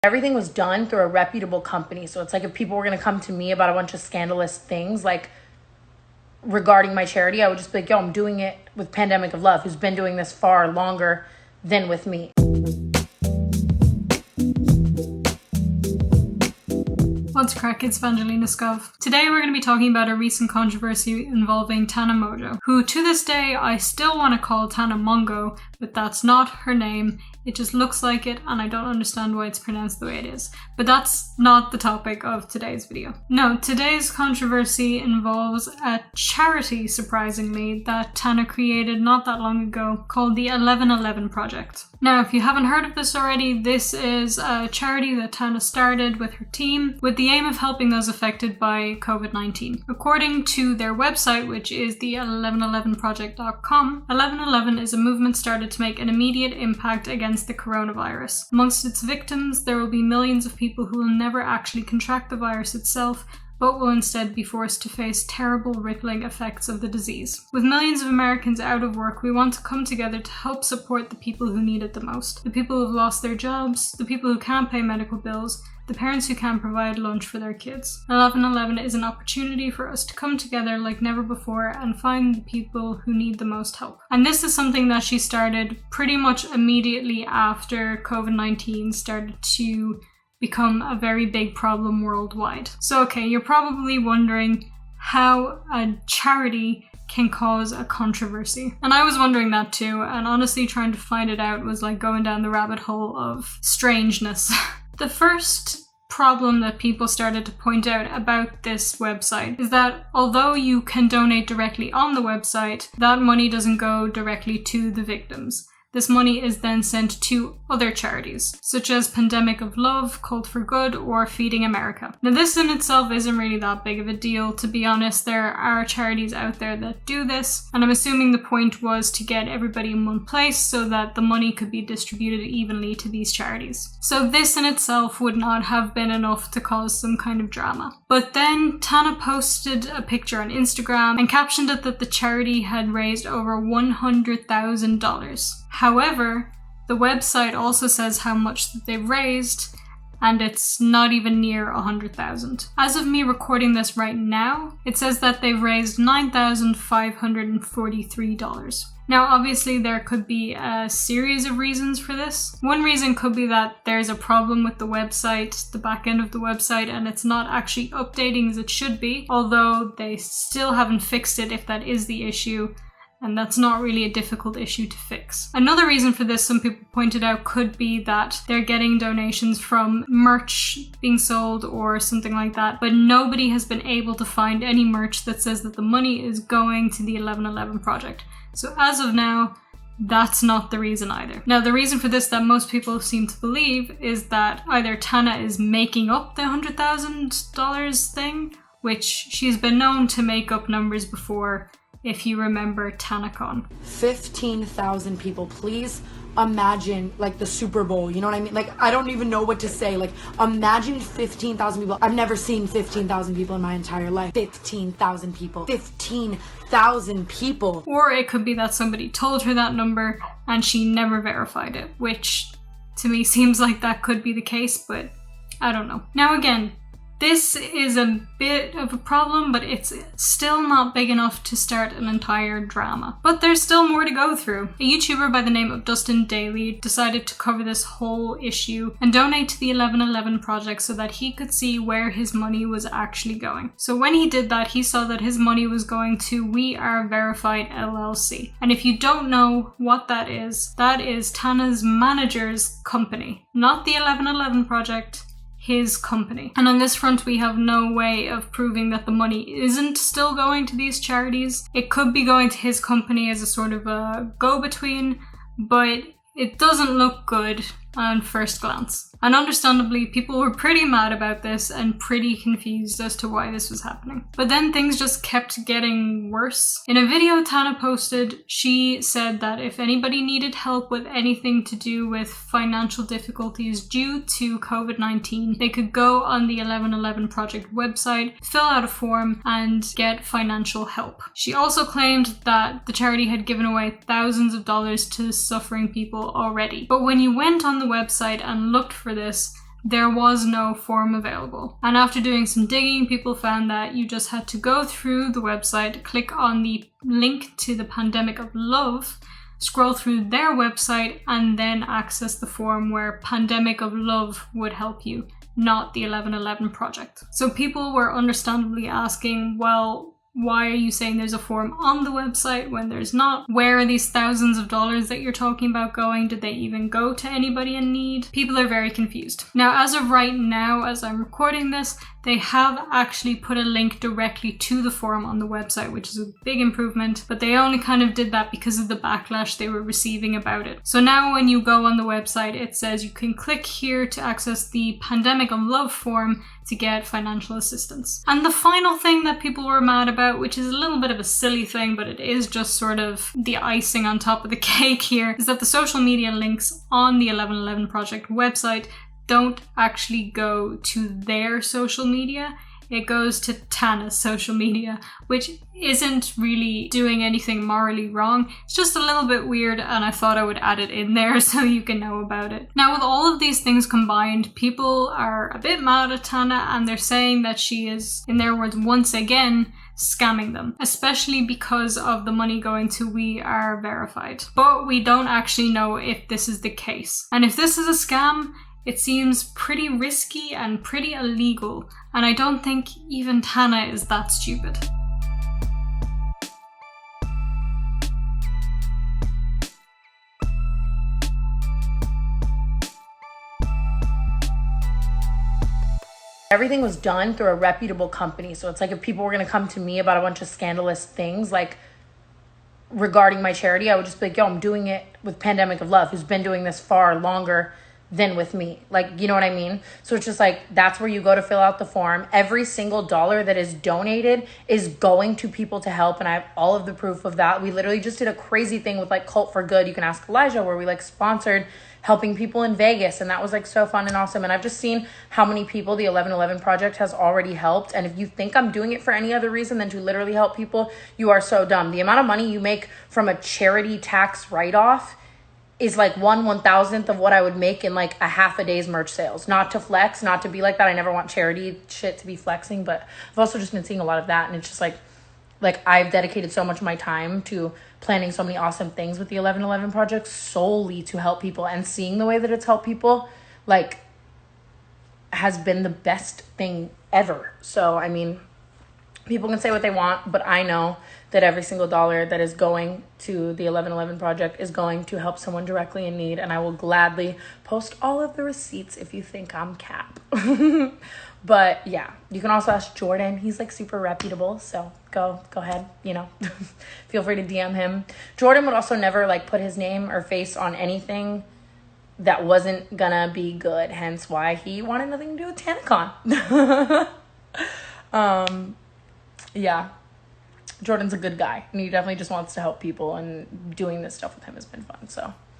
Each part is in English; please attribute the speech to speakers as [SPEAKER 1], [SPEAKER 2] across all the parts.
[SPEAKER 1] Everything was done through a reputable company. So it's like if people were going to come to me about a bunch of scandalous things, like regarding my charity, I would just be like, yo, I'm doing it with Pandemic of Love, who's been doing this far longer than with me.
[SPEAKER 2] What's crack? It's VangelinaSkov. Today we're going to be talking about a recent controversy involving Tana Mongeau, who to this day I still want to call Tana Mongeau, but that's not her name. It just looks like it and I don't understand why it's pronounced the way it is. But that's not the topic of today's video. No, today's controversy involves a charity, surprisingly, that Tana created not that long ago called the 1111 Project. Now, if you haven't heard of this already, this is a charity that Tana started with her team with the aim of helping those affected by COVID-19. According to their website, which is the 1111project.com, 1111 is a movement started to make an immediate impact against the coronavirus. Amongst its victims, there will be millions of people who will never actually contract the virus itself, but will instead be forced to face terrible rippling effects of the disease. With millions of Americans out of work, we want to come together to help support the people who need it the most. The people who have lost their jobs, the people who can't pay medical bills, the parents who can't provide lunch for their kids. 1111 is an opportunity for us to come together like never before and find the people who need the most help. And this is something that she started pretty much immediately after COVID-19 started to become a very big problem worldwide. So okay, you're probably wondering how a charity can cause a controversy. And I was wondering that too, and honestly trying to find it out was like going down the rabbit hole of strangeness. The first problem that people started to point out about this website is that although you can donate directly on the website, that money doesn't go directly to the victims. This money is then sent to other charities, such as Pandemic of Love, Cult for Good, or Feeding America. Now this in itself isn't really that big of a deal, to be honest. There are charities out there that do this, and I'm assuming the point was to get everybody in one place so that the money could be distributed evenly to these charities. So this in itself would not have been enough to cause some kind of drama. But then Tana posted a picture on Instagram and captioned it that the charity had raised over $100,000. However, the website also says how much that they've raised, and it's not even near 100,000. As of me recording this right now, it says that they've raised $9,543. Now, obviously, there could be a series of reasons for this. One reason could be that there's a problem with the website, the back end of the website, and it's not actually updating as it should be, although they still haven't fixed it if that is the issue. And that's not really a difficult issue to fix. Another reason for this, some people pointed out, could be that they're getting donations from merch being sold or something like that, but nobody has been able to find any merch that says that the money is going to the 1111 Project. So as of now, that's not the reason either. Now, the reason for this that most people seem to believe is that either Tana is making up the $100,000 thing, which she's been known to make up numbers before. If you remember TanaCon.
[SPEAKER 1] 15,000 people. Please imagine like the Super Bowl, you know what I mean? Like, I don't even know what to say. Like, imagine 15,000 people. I've never seen 15,000 people in my entire life. 15,000 people. 15,000 people.
[SPEAKER 2] Or it could be that somebody told her that number and she never verified it, which to me seems like that could be the case, but I don't know. Now again, this is a bit of a problem, but it's still not big enough to start an entire drama. But there's still more to go through. A YouTuber by the name of Dustin Daly decided to cover this whole issue and donate to the 1111 Project so that he could see where his money was actually going. So when he did that, he saw that his money was going to We Are Verified LLC. And if you don't know what that is Tana's manager's company, not the 1111 Project, his company. And on this front, we have no way of proving that the money isn't still going to these charities. It could be going to his company as a sort of a go-between, but it doesn't look good on first glance. And understandably, people were pretty mad about this and pretty confused as to why this was happening. But then things just kept getting worse. In a video Tana posted, she said that if anybody needed help with anything to do with financial difficulties due to COVID-19, they could go on the 1111 Project website, fill out a form, and get financial help. She also claimed that the charity had given away thousands of dollars to suffering people already. But when you went on the website and looked for this, there was no form available. And after doing some digging, people found that you just had to go through the website, click on the link to the Pandemic of Love, scroll through their website, and then access the form where Pandemic of Love would help you, not the 1111 project. So people were understandably asking, well, why are you saying there's a form on the website when there's not? Where are these thousands of dollars that you're talking about going? Did they even go to anybody in need? People are very confused. Now, as of right now, as I'm recording this, they have actually put a link directly to the forum on the website, which is a big improvement, but they only kind of did that because of the backlash they were receiving about it. So now when you go on the website, it says you can click here to access the Pandemic of Love form to get financial assistance. And the final thing that people were mad about, which is a little bit of a silly thing, but it is just sort of the icing on top of the cake here, is that the social media links on the 1111 Project website don't actually go to their social media. It goes to Tana's social media, which isn't really doing anything morally wrong. It's just a little bit weird, and I thought I would add it in there so you can know about it. Now, with all of these things combined, people are a bit mad at Tana, and they're saying that she is, in their words, once again, scamming them, especially because of the money going to We Are Verified. But we don't actually know if this is the case. And if this is a scam, it seems pretty risky and pretty illegal, and I don't think even Tana is that stupid.
[SPEAKER 1] Everything was done through a reputable company, so it's like if people were going to come to me about a bunch of scandalous things, like regarding my charity, I would just be like, yo, I'm doing it with Pandemic of Love, who's been doing this far longer than with me. Like, you know what I mean? So it's just like, that's where you go to fill out the form. Every single dollar that is donated is going to people to help, and I have all of the proof of that. We literally just did a crazy thing with like Cult for Good, you can ask Elijah, where we like sponsored helping people in Vegas, and that was like so fun and awesome. And I've just seen how many people the 1111 Project has already helped, and if you think I'm doing it for any other reason than to literally help people, you are so dumb. The amount of money you make from a charity tax write-off is like 1/1000th of what I would make in like a half a day's merch sales. Not to flex, not to be like that. I never want charity shit to be flexing, but I've also just been seeing a lot of that, and it's just like I've dedicated so much of my time to planning so many awesome things with the 1111 Project solely to help people, and seeing the way that it's helped people like has been the best thing ever. So I mean, people can say what they want, but I know that every single dollar that is going to the 1111 Project is going to help someone directly in need, and I will gladly post all of the receipts if you think I'm cap. But yeah, you can also ask Jordan. He's like super reputable, so go ahead, you know. Feel free to DM him. Jordan would also never like put his name or face on anything that wasn't gonna be good, hence why he wanted nothing to do with TanaCon. Yeah, Jordan's a good guy, and he definitely just wants to help people, and doing this stuff with him has been fun.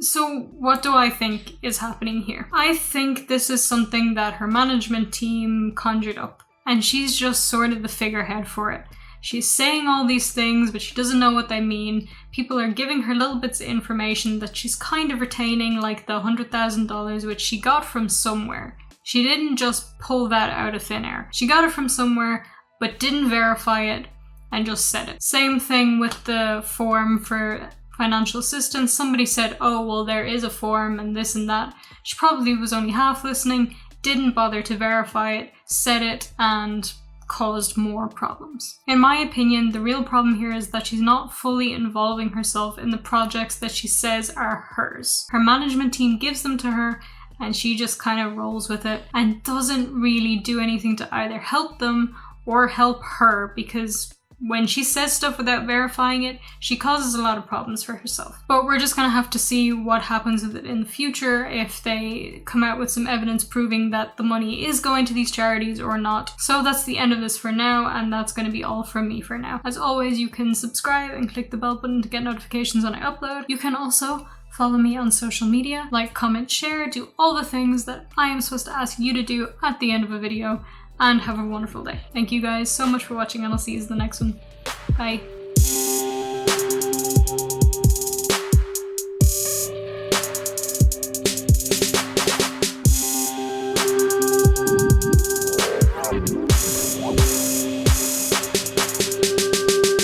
[SPEAKER 1] So
[SPEAKER 2] what do I think is happening here? I think this is something that her management team conjured up, and she's just sort of the figurehead for it. She's saying all these things, but she doesn't know what they mean. People are giving her little bits of information that she's kind of retaining, like the $100,000, which she got from somewhere. She didn't just pull that out of thin air. She got it from somewhere, but didn't verify it and just said it. Same thing with the form for financial assistance. Somebody said, oh, well, there is a form and this and that. She probably was only half listening, didn't bother to verify it, said it, and caused more problems. In my opinion, the real problem here is that she's not fully involving herself in the projects that she says are hers. Her management team gives them to her, and she just kind of rolls with it and doesn't really do anything to either help them or help her, because when she says stuff without verifying it, she causes a lot of problems for herself. But we're just gonna have to see what happens with it in the future, if they come out with some evidence proving that the money is going to these charities or not. So that's the end of this for now, and that's gonna be all from me for now. As always, you can subscribe and click the bell button to get notifications when I upload. You can also follow me on social media, like, comment, share, do all the things that I am supposed to ask you to do at the end of a video. And have a wonderful day. Thank you guys so much for watching, and I'll see you in the next one. Bye.